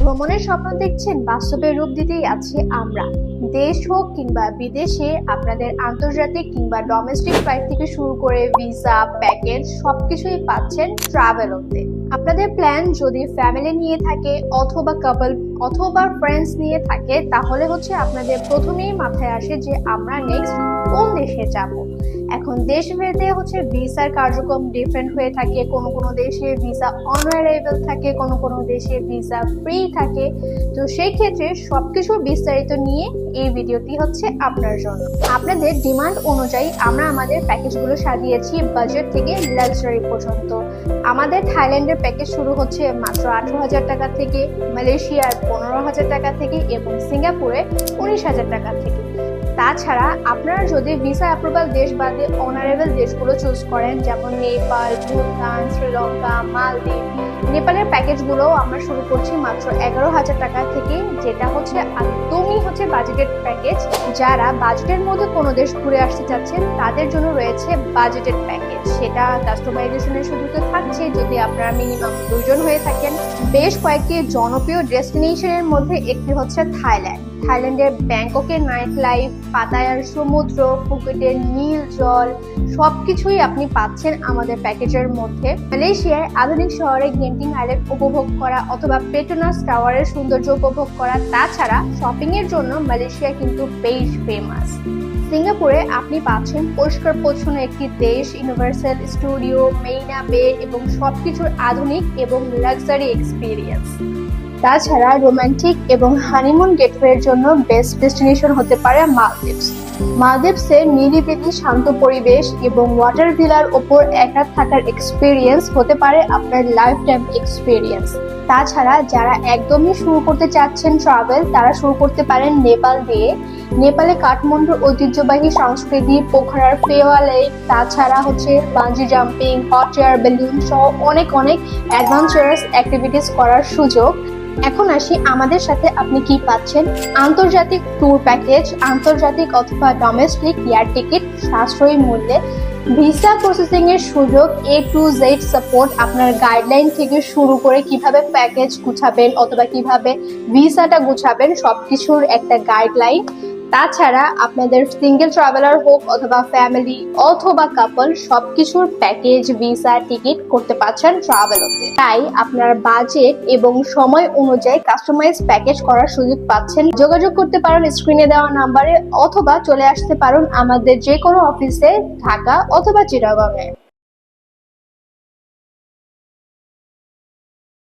ভ্রমণের স্বপ্ন দেখছেন, বাস্তবে রূপ দিতেই আছি আমরা। দেশ হোক কিংবা বিদেশে, আপনাদের আন্তর্জাতিক কিংবা ডোমেস্টিক ফ্লাইট থেকে শুরু করে ভিসা, প্যাকেজ সবকিছুই পাচ্ছেন ট্রাভেলোতে। আপনাদের প্ল্যান যদি ফ্যামিলি নিয়ে থাকে অথবা কাপল অথবা ফ্রেন্ডস নিয়ে থাকে, তাহলে আপনাদের প্রথমেই মাথায় আসে যে আমরা নেক্সট কোন দেশে যাব। এখন দেশ ভেদে ভিসার কার্যক্রম ডিফারেন্ট হয়ে থাকে। কোনো দেশে ভিসা অন অ্যারাইভাল থাকে, কোনো দেশে ভিসা ফ্রি থাকে। তো সেই ক্ষেত্রে সবকিছু বিস্তারিত নিয়ে এই ভিডিওটি আপনার জন্য। আপনাদের ডিমান্ড অনুযায়ী আমরা আমাদের প্যাকেজগুলো সাজিয়েছি বাজেট থেকে লাক্সারি পর্যন্ত। আমাদের থাইল্যান্ডের প্যাকেজ শুরু হচ্ছে মাত্র 18,000 টাকা থেকে, মালয়েশিয়ার 15,000 টাকা থেকে এবং সিঙ্গাপুরে 19,000 টাকা থেকে। তাছাড়া আপনারা যদি ভিসা অ্যাপ্রুভাল দেশ বাদে অনারেবল দেশগুলো চুজ করেন, যেমন নেপাল, ভুটান, শ্রীলঙ্কা, মালদ্বীপ, নেপালের প্যাকেজগুলো আমরা শুরু করছি মাত্র 11,000 টাকা থেকে, যেটা একদমই বাজেটেড প্যাকেজ। যারা বাজেটের মধ্যে কোনো দেশ ঘুরে আসতে চাচ্ছেন তাদের জন্য রয়েছে বাজেটেড প্যাকেজ। সেটা কাস্টমাইজেশনের সুযোগ থাকছে যদি আপনারা মিনিমাম 2 জন হয়ে থাকেন। বেশ কয়েকটি জনপ্রিয় ডেস্টিনেশনের মধ্যে একটি থাইল্যান্ড। থাইল্যান্ডের ব্যাংককের নাইট লাইফ, পাতায়ার সমুদ্র, ফুকেটের নীল জল সবকিছুই আপনি পাচ্ছেন আমাদের প্যাকেজের মধ্যে। মালয়েশিয়ার আধুনিক শহরে গেন্টিং আইল্যান্ড উপভোগ করা অথবা পেট্রোনাস টাওয়ারের সৌন্দর্য উপভোগ করা। তাছাড়া শপিং এর জন্য মালয়েশিয়া কিন্তু বেশ ফেমাস। সিঙ্গাপুরে আপনি পাচ্ছেন পরিষ্কার পরিচ্ছন্ন একটি দেশ, ইউনিভার্সাল স্টুডিও, মেরিনা বে এবং সবকিছুর আধুনিক এবং লাক্সারি এক্সপিরিয়েন্স। তাছাড়া রোমান্টিক এবং হানিমুন গেটওয়ের জন্য বেস্ট ডেস্টিনেশন হতে পারে মালদ্বীপস। মালদ্বীপসের নিরিবিলি শান্ত পরিবেশ এবং ওয়াটার ভিলার ওপর একা থাকার এক্সপিরিয়েন্স হতে পারে আপনার লাইফ টাইম এক্সপিরিয়েন্স। তাছাড়া যারা একদমই শুরু করতে চাচ্ছেন ট্রাভেল, তারা শুরু করতে পারেন নেপাল দিয়ে। নেপালে কাঠমান্ডুর ঐতিহ্যবাহী সংস্কৃতি, পোখরার ফেওয়া লেক, তাছাড়া bungee jumping, hot air balloon সহ অনেক অ্যাডভেঞ্চারাস অ্যাক্টিভিটিস করার সুযোগ। এখন আসি আমাদের সাথে আপনি কি পাচ্ছেন। আন্তর্জাতিক ট্যুর প্যাকেজ, আন্তর্জাতিক অথবা ডোমেস্টিক এয়ার টিকিট সাশ্রয়ী মূল্যে, ভিসা প্রসেসিং এর সুযোগ, A to Z সাপোর্ট, আপনার গাইডলাইন থেকে শুরু করে কিভাবে প্যাকেজ গুছাবেন অথবা কিভাবে ভিসাটা গুছাবেন সবকিছুর একটা গাইডলাইন। তাছাড়া আপনাদের সিঙ্গেল ট্রাভেলার হোক অথবা ফ্যামিলি অথবা কাপল, সবকিছুর প্যাকেজ, ভিসা, টিকিট করতে পারছেন ট্রাভেলোতে। তাই আপনার বাজেট এবং সময় অনুযায়ী কাস্টমাইজ প্যাকেজ করার সুযোগ পাচ্ছেন। যোগাযোগ করতে পারেন স্ক্রিনে দেওয়া নাম্বারে অথবা চলে আসতে পারেন আমাদের যে কোনো অফিসে, ঢাকা অথবা চিটাগংয়ে।